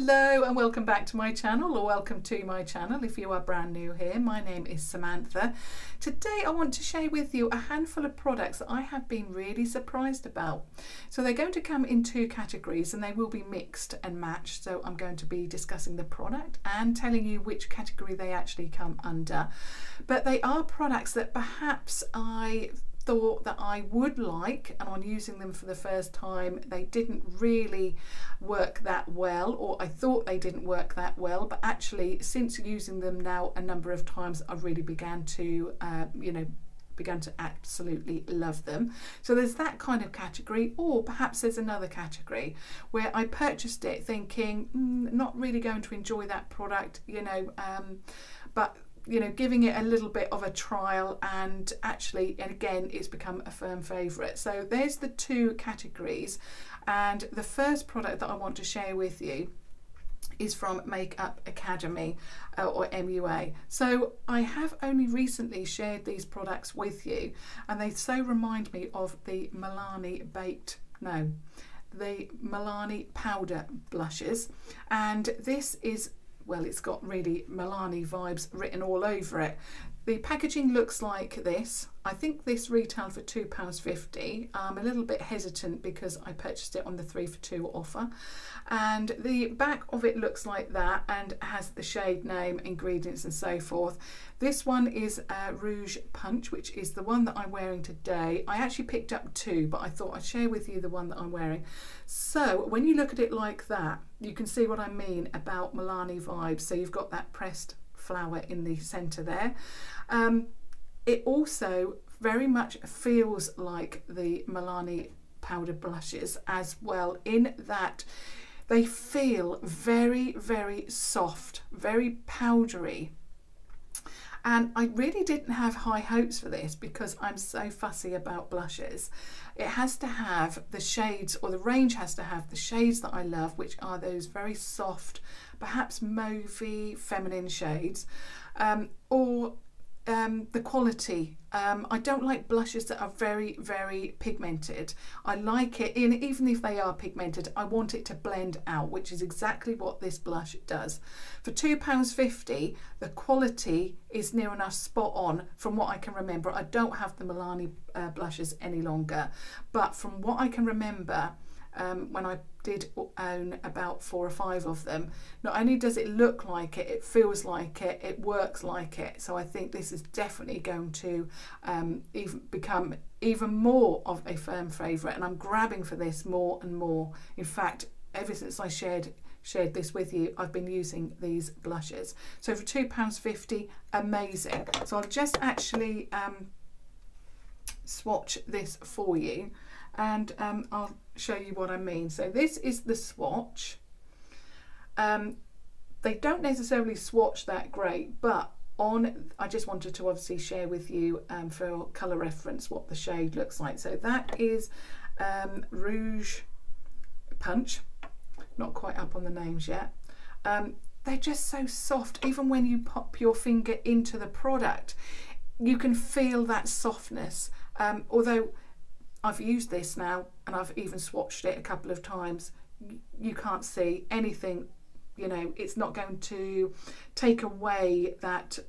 Hello and welcome back to my channel, or welcome to my channel if you are brand new here. My name is Samantha. Today I want to share with you a handful of products that I have been really surprised about. So they're going to come in two categories and they will be mixed and matched. So I'm going to be discussing the product and telling you which category they actually come under. But they are products that perhaps I thought that I would like, and on using them for the first time they didn't really work that well, or I thought they didn't work that well, but actually since using them now a number of times I really began to absolutely love them. So there's that kind of category, or perhaps there's another category where I purchased it thinking not really going to enjoy that product, but giving it a little bit of a trial, and actually, and again, it's become a firm favourite. So there's the two categories, and the first product that I want to share with you is from Makeup Academy or MUA. So I have only recently shared these products with you, and they so remind me of the Milani powder blushes, and this is, well, it's got really Milani vibes written all over it. The packaging looks like this. I think this retailed for £2.50. I'm a little bit hesitant because I purchased it on the 3 for 2 offer. And the back of it looks like that and has the shade name, ingredients and so forth. This one is Rouge Punch, which is the one that I'm wearing today. I actually picked up two, but I thought I'd share with you the one that I'm wearing. So when you look at it like that, you can see what I mean about Milani vibes. So you've got that pressed flower in the centre there. It also very much feels like the Milani powder blushes as well, in that they feel very, very soft, very powdery. And I really didn't have high hopes for this because I'm so fussy about blushes. It has to have the shades, or the range has to have the shades that I love, which are those very soft, perhaps mauvey, feminine shades, or the quality. I don't like blushes that are very, very pigmented. I like it, even if they are pigmented, I want it to blend out, which is exactly what this blush does. For £2.50, the quality is near enough spot on from what I can remember. I don't have the Milani blushes any longer, but from what I can remember, when I did own about 4 or 5 of them, not only does it look like it, it feels like it works like it. So I think this is definitely going to even become even more of a firm favourite, and I'm grabbing for this more and more. In fact, ever since I shared this with you, I've been using these blushes. So for £2.50, amazing. So I'll just actually swatch this for you, and I'll show you what I mean. So this is the swatch. They don't necessarily swatch that great, but I just wanted to obviously share with you for colour reference what the shade looks like. So that is Rouge Punch. Not quite up on the names yet. They're just so soft. Even when you pop your finger into the product, you can feel that softness. Although I've used this now and I've even swatched it a couple of times, you can't see anything, it's not going to take away that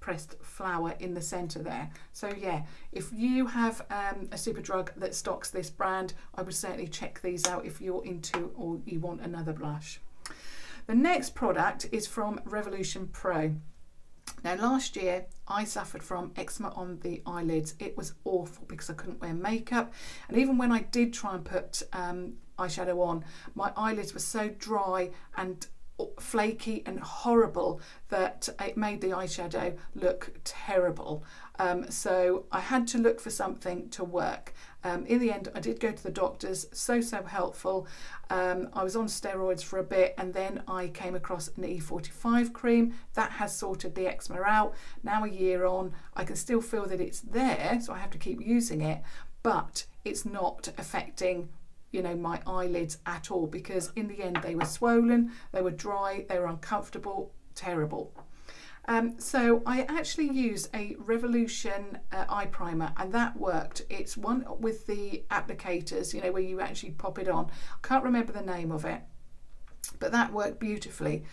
pressed flower in the centre there. So yeah, if you have a Superdrug that stocks this brand, I would certainly check these out if you're into, or you want another blush. The next product is from Revolution Pro. Now last year I suffered from eczema on the eyelids. It was awful because I couldn't wear makeup, and even when I did try and put eyeshadow on, my eyelids were so dry and flaky and horrible that it made the eyeshadow look terrible. So I had to look for something to work. In the end I did go to the doctors, so helpful. I was on steroids for a bit, and then I came across an E45 cream that has sorted the eczema out. Now a year on, I can still feel that it's there, so I have to keep using it, but it's not affecting my eyelids at all, because in the end they were swollen, they were dry, they were uncomfortable, terrible. So I actually used a Revolution eye primer, and that worked. It's one with the applicators, where you actually pop it on. I can't remember the name of it. but that worked beautifully.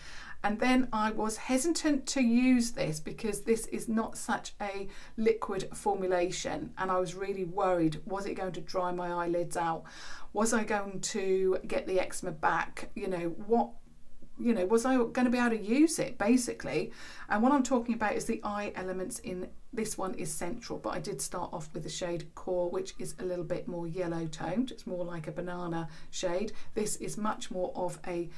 And then I was hesitant to use this because this is not such a liquid formulation, and I was really worried, was it going to dry my eyelids out? Was I going to get the eczema back? Was I going to be able to use it, basically? And what I'm talking about is the eye elements in this one is Central, but I did start off with the shade Core, which is a little bit more yellow toned. It's more like a banana shade. This is much more of a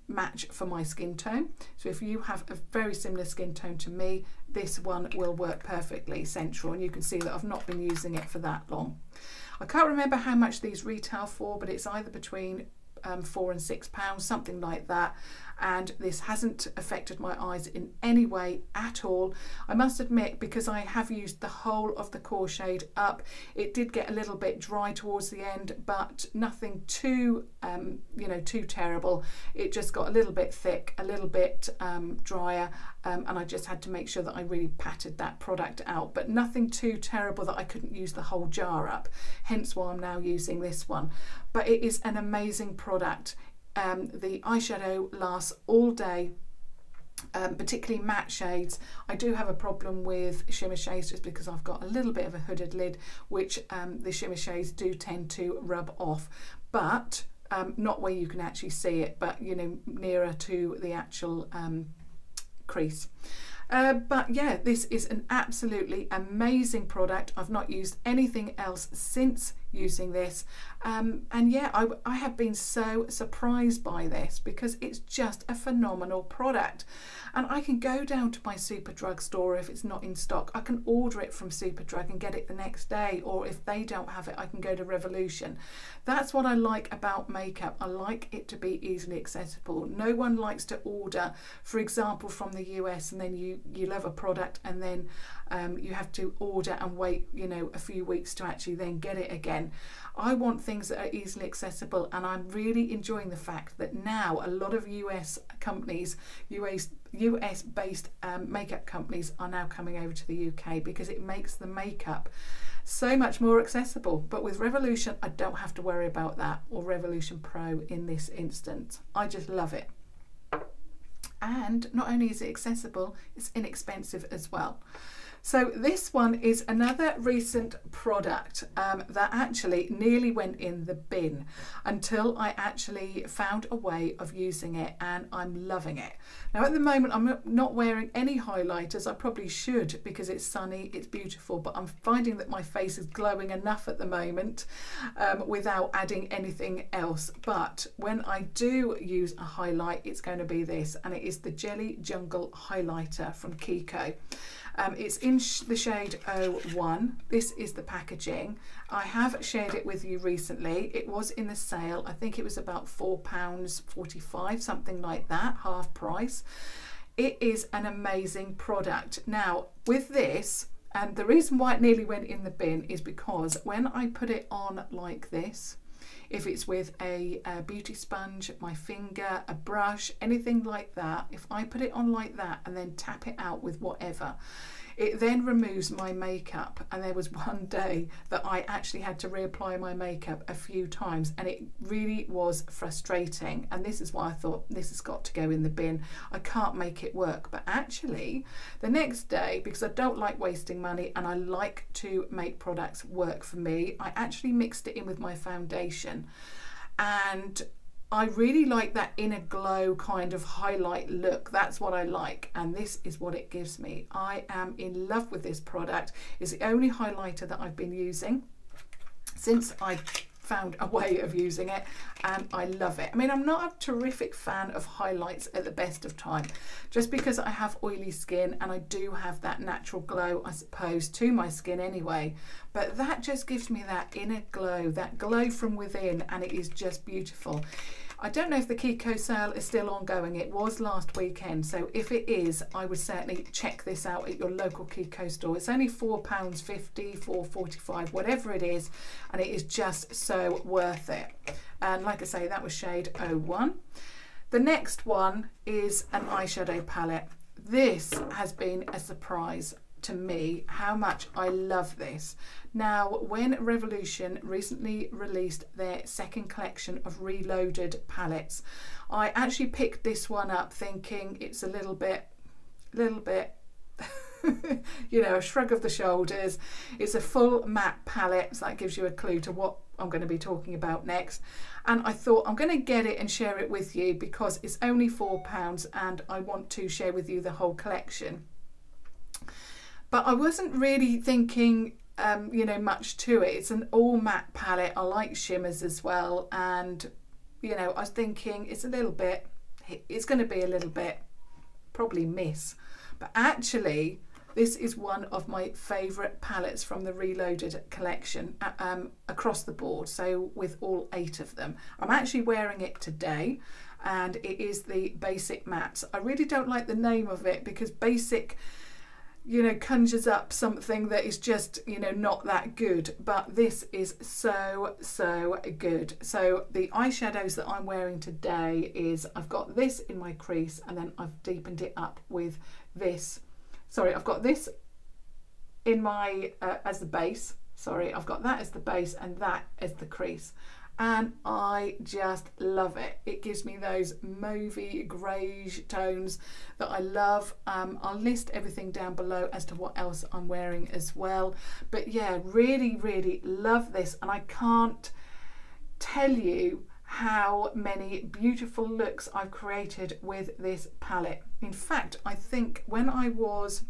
match for my skin tone. So if you have a very similar skin tone to me, this one will work perfectly, Central, and you can see that I've not been using it for that long. I can't remember how much these retail for, but it's either between £4 and £6, something like that, and this hasn't affected my eyes in any way at all. I must admit, because I have used the whole of the Core shade up, it did get a little bit dry towards the end, but nothing too too terrible. It just got a little bit thick, a little bit drier, and I just had to make sure that I really patted that product out, but nothing too terrible that I couldn't use the whole jar up, hence why I'm now using this one. But it is an amazing product. The eyeshadow lasts all day, particularly matte shades. I do have a problem with shimmer shades just because I've got a little bit of a hooded lid, which the shimmer shades do tend to rub off, but not where you can actually see it, but nearer to the actual crease. But yeah, this is an absolutely amazing product. I've not used anything else since using this, and yeah, I have been so surprised by this because it's just a phenomenal product. And I can go down to my Superdrug store if it's not in stock. I can order it from Superdrug and get it the next day, or if they don't have it, I can go to Revolution. That's what I like about makeup. I like it to be easily accessible. No one likes to order, for example, from the US, and then you love a product and then you have to order and wait a few weeks to actually then get it again. I want things that are easily accessible, and I'm really enjoying the fact that now a lot of US companies, US based makeup companies are now coming over to the UK because it makes the makeup so much more accessible. But with Revolution, I don't have to worry about that, or Revolution Pro in this instance. I just love it. And not only is it accessible, it's inexpensive as well. So this one is another recent product that actually nearly went in the bin until I actually found a way of using it, and I'm loving it. Now at the moment I'm not wearing any highlighters. I probably should because it's sunny, it's beautiful, but I'm finding that my face is glowing enough at the moment without adding anything else. But when I do use a highlight, it's going to be this, and it is the Jelly Jungle highlighter from Kiko. It's in the shade 01. This is the packaging. I have shared it with you recently. It was in the sale. I think it was about £4.45, something like that, half price. It is an amazing product. Now, with this, and the reason why it nearly went in the bin is because when I put it on like this, if it's with a beauty sponge, my finger, a brush, anything like that, if I put it on like that and then tap it out with whatever, it then removes my makeup. And there was one day that I actually had to reapply my makeup a few times, and it really was frustrating. And this is why I thought this has got to go in the bin. I can't make it work. But actually the next day, because I don't like wasting money and I like to make products work for me, I actually mixed it in with my foundation, and I really like that inner glow kind of highlight look. That's what I like, and this is what it gives me. I am in love with this product. It's the only highlighter that I've been using since I found a way of using it, and I love it. I mean, I'm not a terrific fan of highlights at the best of time, just because I have oily skin and I do have that natural glow, I suppose, to my skin anyway, but that just gives me that inner glow, that glow from within, and it is just beautiful. I don't know if the Kiko sale is still ongoing. It was last weekend, so if it is, I would certainly check this out at your local Kiko store. It's only £4.50, £4.45, whatever it is, and it is just so worth it. And like I say, that was shade 01. The next one is an eyeshadow palette. This has been a surprise. to me how much I love this. Now, when Revolution recently released their second collection of Reloaded palettes, I actually picked this one up thinking it's a little bit you know, a shrug of the shoulders. It's a full matte palette, so that gives you a clue to what I'm going to be talking about next. And I thought I'm going to get it and share it with you because it's only £4 and I want to share with you the whole collection. But I wasn't really thinking you know, much to it. It's an all matte palette. I like shimmers as well, and you know, I was thinking it's going to be a little bit probably miss, but actually this is one of my favourite palettes from the Reloaded collection across the board, so with all 8 of them. I'm actually wearing it today, and it is the Basic Mattes. I really don't like the name of it because Basic, you know, conjures up something that is just, you know, not that good, but this is so good. So the eyeshadows that I'm wearing today is, I've got this in my crease and then I've deepened it up with this. Sorry, I've got this in my as the base. Sorry, I've got that as the base and that as the crease, and I just love it. It gives me those mauvey greige tones that I love. I'll list everything down below as to what else I'm wearing as well, but yeah, really love this, and I can't tell you how many beautiful looks I've created with this palette. In fact, I think when I was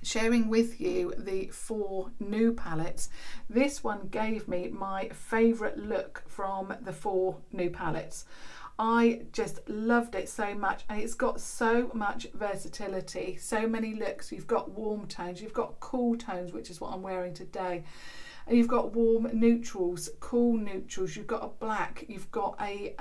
sharing with you the 4 new palettes, this one gave me my favourite look from the 4 new palettes. I just loved it so much, and it's got so much versatility, so many looks. You've got warm tones, you've got cool tones, which is what I'm wearing today, and you've got warm neutrals, cool neutrals, you've got a black, you've got a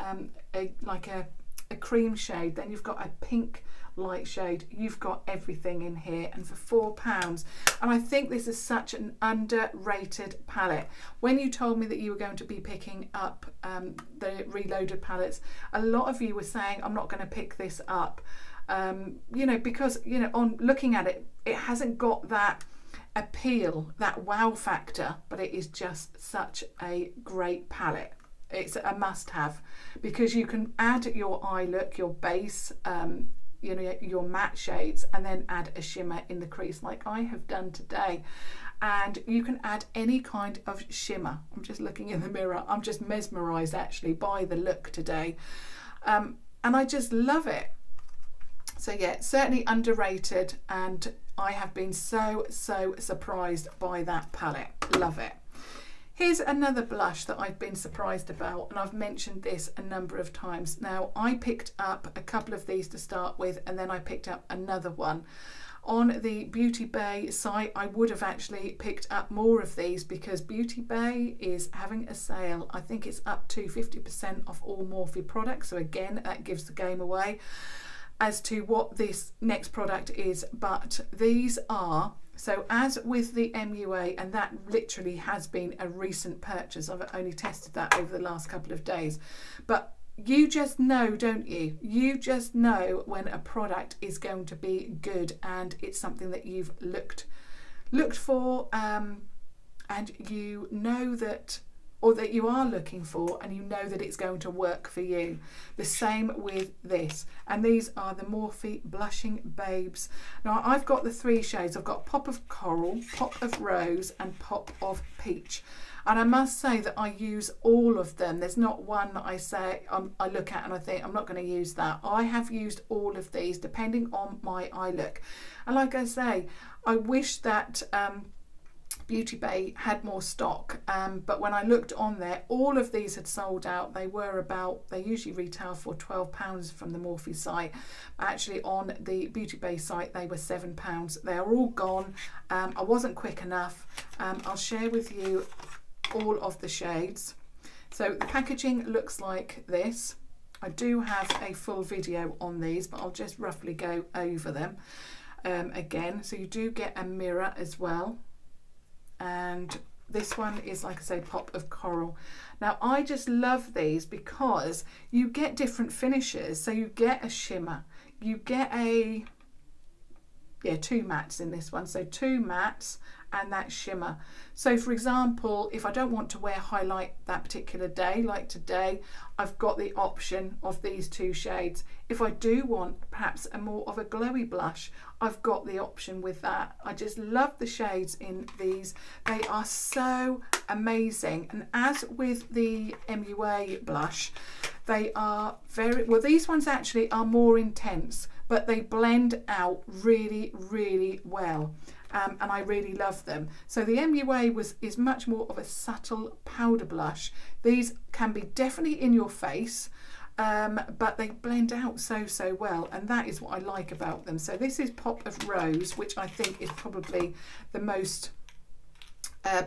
cream shade, then you've got a pink light shade. You've got everything in here, and for £4. And I think this is such an underrated palette. When you told me that you were going to be picking up the Reloaded palettes, a lot of you were saying I'm not going to pick this up, you know, because, you know, on looking at it, it hasn't got that appeal, that wow factor, but it is just such a great palette. It's a must-have because you can add your eye look, your base, you know, your matte shades, and then add a shimmer in the crease like I have done today. And you can add any kind of shimmer. I'm just looking in the mirror. I'm just mesmerised actually by the look today, and I just love it. So yeah, certainly underrated, and I have been so surprised by that palette. Love it. Here's another blush that I've been surprised about, and I've mentioned this a number of times. Now, I picked up a couple of these to start with, and then I picked up another one. On the Beauty Bay site, I would have actually picked up more of these because Beauty Bay is having a sale. I think it's up to 50% off all Morphe products. So again, that gives the game away as to what this next product is. But these are... So as with the MUA, and that literally has been a recent purchase, I've only tested that over the last couple of days, but you just know, don't you? You just know when a product is going to be good and it's something that you've looked for, and you know that, or that you are looking for, and you know that it's going to work for you. The same with this, and these are the Morphe Blushing Babes. Now I've got the 3 shades. I've got Pop of Coral, Pop of Rose, and Pop of Peach, and I must say that I use all of them. There's not one that I say I look at and I think I'm not going to use that. I have used all of these depending on my eye look, and like I say, I wish that Beauty Bay had more stock, but when I looked on there, all of these had sold out. They usually retail for £12 from the Morphe site. Actually on the Beauty Bay site they were £7. They are all gone. I wasn't quick enough. I'll share with you all of the shades. So the packaging looks like this. I do have a full video on these, but I'll just roughly go over them again. So you do get a mirror as well. And this one is, like I say, Pop of Coral. Now I just love these because you get different finishes. So you get a shimmer, you get a yeah, 2 mattes in this one. So 2 mattes and that shimmer. So for example, if I don't want to wear highlight that particular day, like today, I've got the option of these 2 shades. If I do want perhaps a more of a glowy blush, I've got the option with that. I just love the shades in these. They are so amazing. And as with the MUA blush, they are very, well, these ones actually are more intense, but they blend out really, really well. And I really love them. So the MUA is much more of a subtle powder blush. These can be definitely in your face, but they blend out so well, and that is what I like about them. So this is Pop of Rose, which I think is probably the most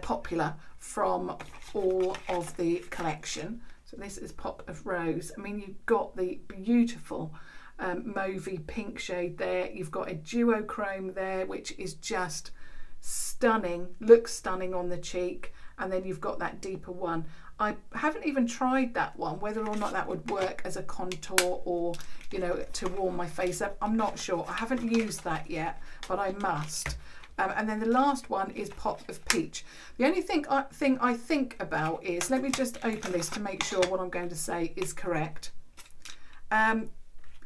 popular from all of the collection. So this is Pop of Rose. I mean, you've got the beautiful mauvey pink shade there. You've got a duochrome there, which is just stunning, looks stunning on the cheek, and then you've got that deeper one. I haven't even tried that one, whether or not that would work as a contour or, you know, to warm my face up. I'm not sure. I haven't used that yet, but I must. And then the last one is Pop of Peach. The only thing I think about is, let me just open this to make sure what I'm going to say is correct.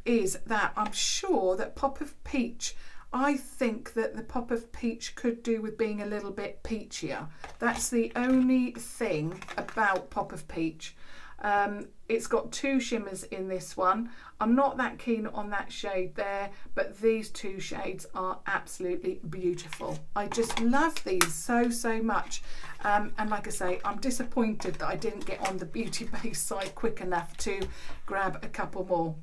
Is that I'm sure that Pop of Peach, I think that the Pop of Peach could do with being a little bit peachier. That's the only thing about Pop of Peach. It's got 2 shimmers in this one. I'm not that keen on that shade there, but these 2 shades are absolutely beautiful. I just love these so much. And like I say, I'm disappointed that I didn't get on the Beauty Base site quick enough to grab a couple more.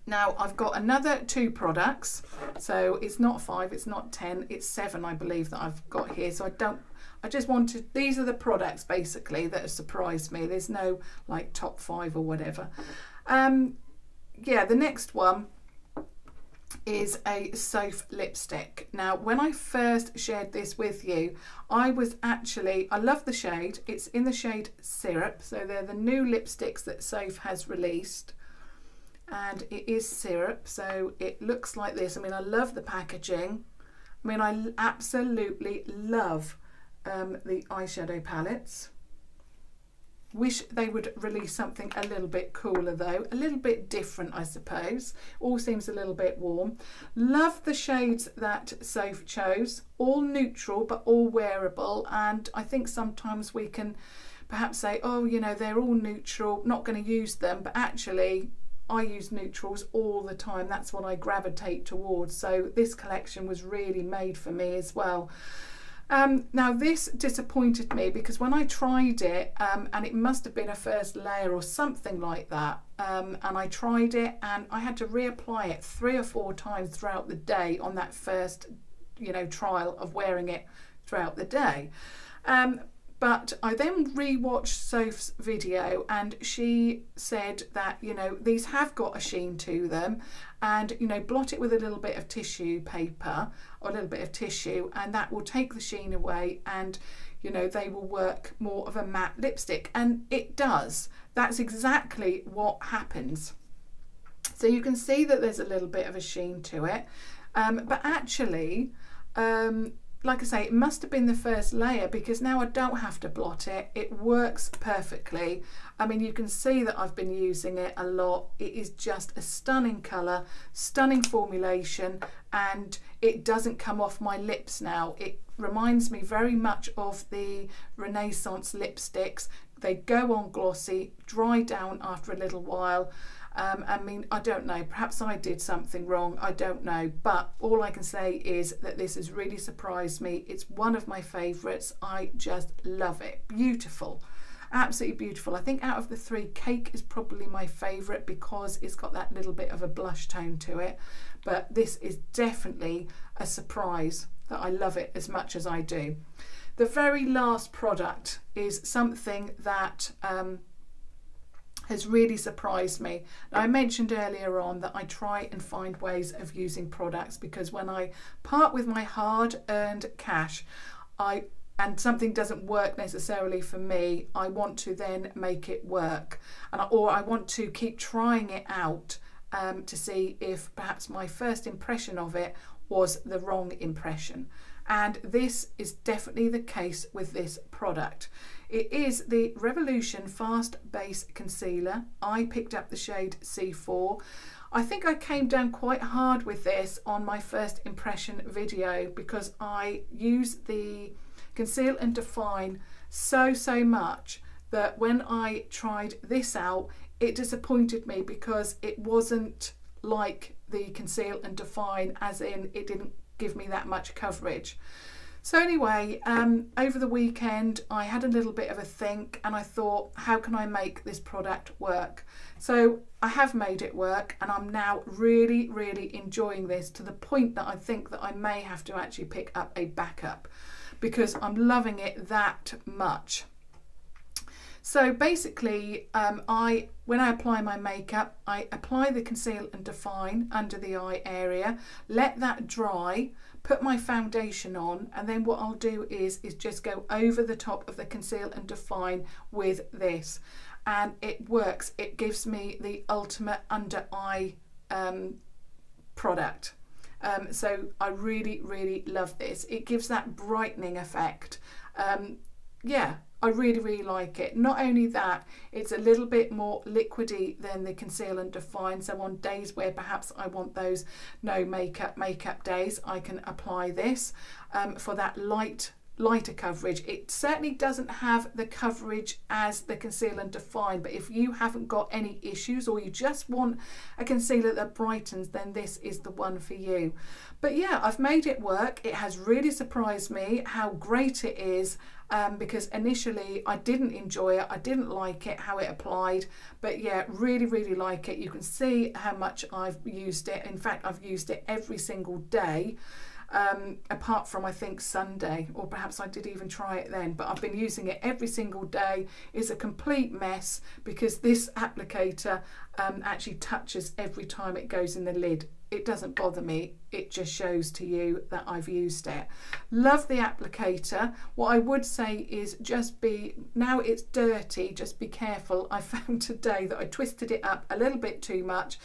Now I've got another 2 products, so it's not 5, it's not 10, it's 7 I believe that I've got here. So I just wanted, these are the products basically that have surprised me. There's no like top 5 or whatever. Yeah, the next one is a Soph lipstick. Now when I first shared this with you, I love the shade. It's in the shade Syrup, so they're the new lipsticks that Soph has released. And it is Syrup, so it looks like this. I mean, I love the packaging. I mean, I absolutely love the eyeshadow palettes. Wish they would release something a little bit cooler though, a little bit different I suppose. All seems a little bit warm. Love the shades that Soph chose, all neutral but all wearable, and I think sometimes we can perhaps say, oh, you know, they're all neutral, not going to use them, but actually I use neutrals all the time. That's what I gravitate towards. So this collection was really made for me as well. Now this disappointed me because when I tried it, and it must have been a first layer or something like that, and I tried it and I had to reapply it 3 or 4 times throughout the day on that first, you know, trial of wearing it throughout the day. But I then rewatched Soph's video and she said that, you know, these have got a sheen to them, and, you know, blot it with a little bit of tissue paper or a little bit of tissue and that will take the sheen away, and, you know, they will work more of a matte lipstick. And it does. That's exactly what happens. So you can see that there's a little bit of a sheen to it. But actually, like I say, it must have been the first layer because now I don't have to blot it. It works perfectly. I mean, you can see that I've been using it a lot. It is just a stunning colour, stunning formulation, and it doesn't come off my lips now. It reminds me very much of the Renaissance lipsticks. They go on glossy, dry down after a little while. I mean, I don't know, perhaps I did something wrong, I don't know, but all I can say is that this has really surprised me. It's one of my favourites. I just love it. Beautiful, absolutely beautiful. I think out of the 3, Cake is probably my favourite because it's got that little bit of a blush tone to it, but this is definitely a surprise that I love it as much as I do. The very last product is something that has really surprised me. Now, I mentioned earlier on that I try and find ways of using products because when I part with my hard-earned cash, and something doesn't work necessarily for me, I want to then make it work, or I want to keep trying it out to see if perhaps my first impression of it was the wrong impression. And this is definitely the case with this product. It is the Revolution Fast Base Concealer. I picked up the shade C4. I think I came down quite hard with this on my first impression video because I use the Conceal and Define so much that when I tried this out, it disappointed me because it wasn't like the Conceal and Define, as in it didn't give me that much coverage. So anyway, over the weekend I had a little bit of a think and I thought, how can I make this product work? So I have made it work and I'm now really enjoying this, to the point that I think that I may have to actually pick up a backup because I'm loving it that much. So basically, when I apply my makeup, I apply the Conceal and Define under the eye area, let that dry, put my foundation on, and then what I'll do is just go over the top of the Conceal and Define with this. And it works. It gives me the ultimate under eye product. So I really love this. It gives that brightening effect. Yeah, I really like it. Not only that, it's a little bit more liquidy than the Conceal and Define. So on days where perhaps I want those no makeup days, I can apply this for that lighter coverage. It certainly doesn't have the coverage as the Conceal and Define, but if you haven't got any issues or you just want a concealer that brightens, then this is the one for you. But yeah, I've made it work. It has really surprised me how great it is, because initially I didn't enjoy it, I didn't like it, how it applied, but yeah, really like it. You can see how much I've used it. In fact, I've used it every single day, apart from I think Sunday, or perhaps I did even try it then, but I've been using it every single day. It's a complete mess because this applicator actually touches every time it goes in the lid. It doesn't bother me, it just shows to you that I've used it. Love the applicator. What I would say is now it's dirty, just be careful. I found today that I twisted it up a little bit too much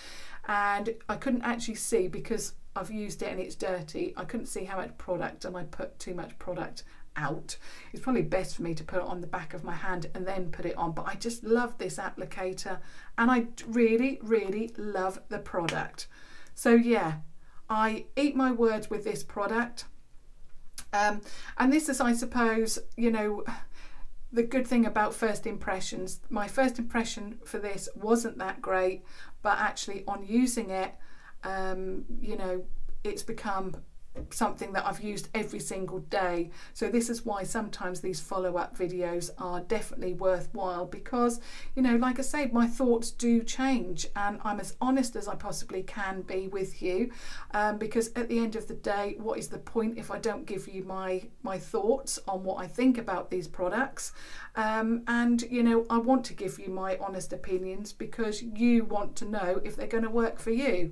and I couldn't actually see, because I've used it and it's dirty, I couldn't see how much product, and I put too much product out. It's probably best for me to put it on the back of my hand and then put it on, but I just love this applicator and I really love the product. So yeah, I eat my words with this product, and this is, I suppose, you know, the good thing about first impressions. My first impression for this wasn't that great, but actually on using it, you know, it's become something that I've used every single day. So this is why sometimes these follow-up videos are definitely worthwhile, because, you know, like I say, my thoughts do change and I'm as honest as I possibly can be with you, because at the end of the day, what is the point if I don't give you my thoughts on what I think about these products? And you know, I want to give you my honest opinions because you want to know if they're going to work for you.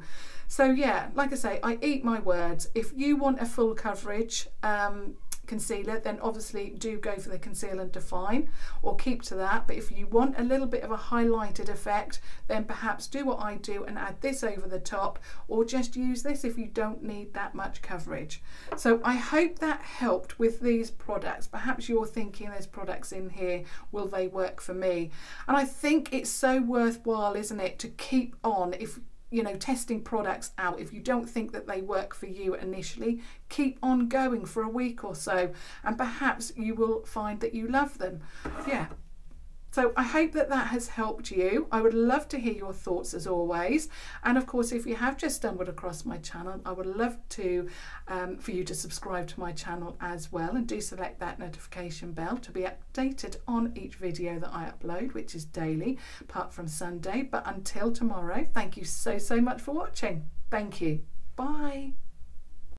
So yeah, like I say, I eat my words. If you want a full coverage concealer, then obviously do go for the Conceal and Define, or keep to that. But if you want a little bit of a highlighted effect, then perhaps do what I do and add this over the top, or just use this if you don't need that much coverage. So I hope that helped with these products. Perhaps you're thinking, there's products in here, will they work for me? And I think it's so worthwhile, isn't it, to keep on, if you know, testing products out. If you don't think that they work for you initially, keep on going for a week or so and perhaps you will find that you love them. Yeah. So I hope that that has helped you. I would love to hear your thoughts as always. And of course, if you have just stumbled across my channel, I would love to for you to subscribe to my channel as well, and do select that notification bell to be updated on each video that I upload, which is daily, apart from Sunday. But until tomorrow, thank you so much for watching. Thank you. Bye.